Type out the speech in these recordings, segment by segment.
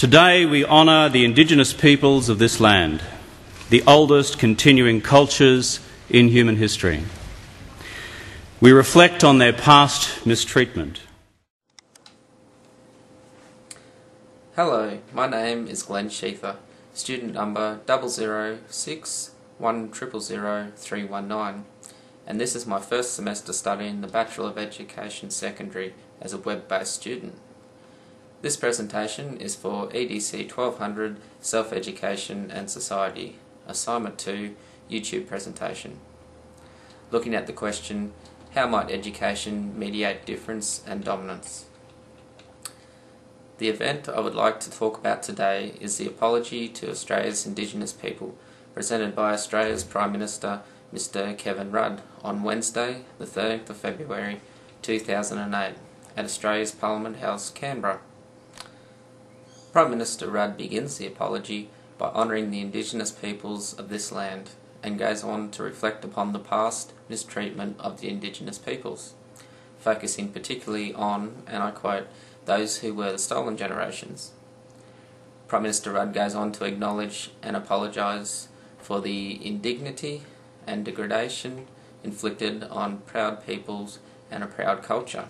Today we honour the Indigenous peoples of this land, the oldest continuing cultures in human history. We reflect on their past mistreatment. Hello, my name is Glen Sheather, student number 006-1000319, and this is my first semester studying the Bachelor of Education Secondary as a web-based student. This presentation is for EDC1200 Self-Education and Society, Assignment 2, YouTube presentation. Looking at the question, how might education mediate difference and dominance? The event I would like to talk about today is the apology to Australia's Indigenous people, presented by Australia's Prime Minister, Mr. Kevin Rudd, on Wednesday, the 13th of February 2008, at Australia's Parliament House, Canberra. Prime Minister Rudd begins the apology by honouring the Indigenous peoples of this land and goes on to reflect upon the past mistreatment of the Indigenous peoples, focusing particularly on, and I quote, those who were the stolen generations. Prime Minister Rudd goes on to acknowledge and apologise for the indignity and degradation inflicted on proud peoples and a proud culture,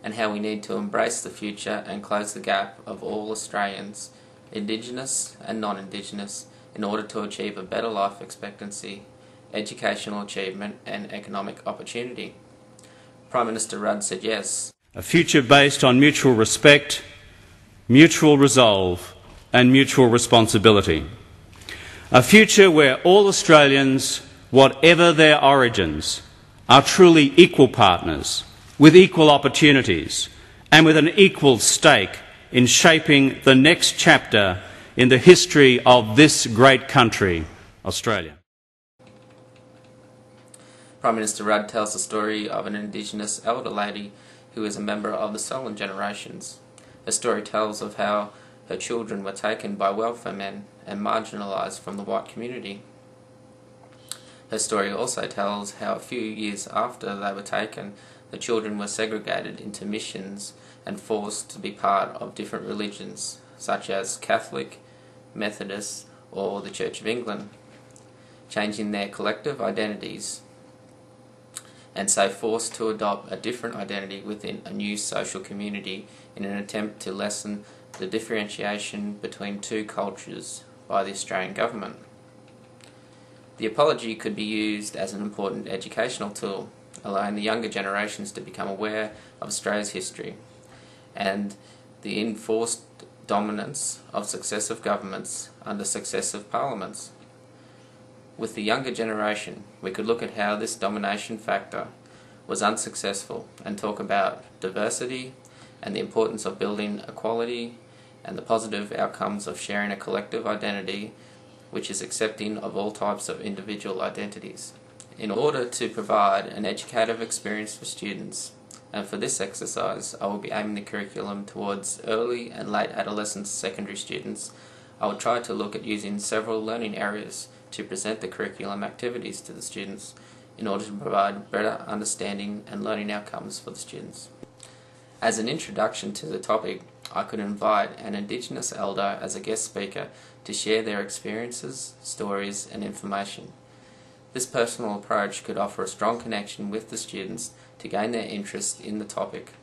and how we need to embrace the future and close the gap of all Australians, Indigenous and non-Indigenous, in order to achieve a better life expectancy, educational achievement and economic opportunity. Prime Minister Rudd said yes. A future based on mutual respect, mutual resolve and mutual responsibility. A future where all Australians, whatever their origins, are truly equal partners, with equal opportunities and with an equal stake in shaping the next chapter in the history of this great country, Australia. Prime Minister Rudd tells the story of an Indigenous elder lady who is a member of the stolen generations. Her story tells of how her children were taken by welfare men and marginalised from the white community. Her story also tells how a few years after they were taken, the children were segregated into missions and forced to be part of different religions, such as Catholic, Methodist, or the Church of England, changing their collective identities, and so forced to adopt a different identity within a new social community in an attempt to lessen the differentiation between two cultures by the Australian government. The apology could be used as an important educational tool, allowing the younger generations to become aware of Australia's history and the enforced dominance of successive governments under successive parliaments. With the younger generation, we could look at how this domination factor was unsuccessful and talk about diversity and the importance of building equality and the positive outcomes of sharing a collective identity which is accepting of all types of individual identities. In order to provide an educative experience for students, and for this exercise I will be aiming the curriculum towards early and late adolescent secondary students, I will try to look at using several learning areas to present the curriculum activities to the students in order to provide better understanding and learning outcomes for the students. As an introduction to the topic, I could invite an Indigenous elder as a guest speaker to share their experiences, stories and information. This personal approach could offer a strong connection with the students to gain their interest in the topic.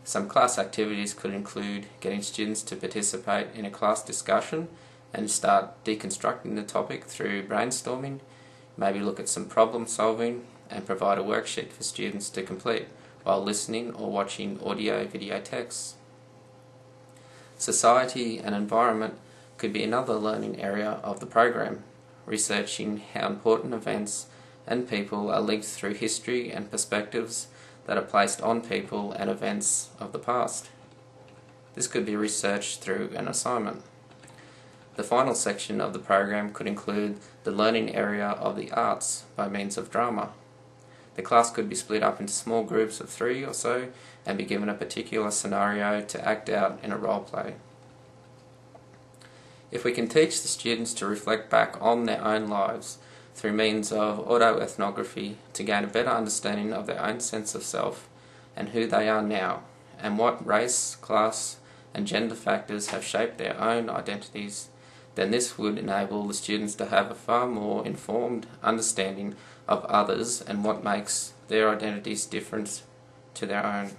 Some class activities could include getting students to participate in a class discussion and start deconstructing the topic through brainstorming, maybe look at some problem solving and provide a worksheet for students to complete while listening or watching audio-video texts. Society and environment could be another learning area of the program, researching how important events and people are linked through history and perspectives that are placed on people and events of the past. This could be researched through an assignment. The final section of the program could include the learning area of the arts by means of drama. The class could be split up into small groups of 3 or so and be given a particular scenario to act out in a role play. If we can teach the students to reflect back on their own lives through means of autoethnography to gain a better understanding of their own sense of self and who they are now, and what race, class and gender factors have shaped their own identities, then this would enable the students to have a far more informed understanding of others and what makes their identities different to their own.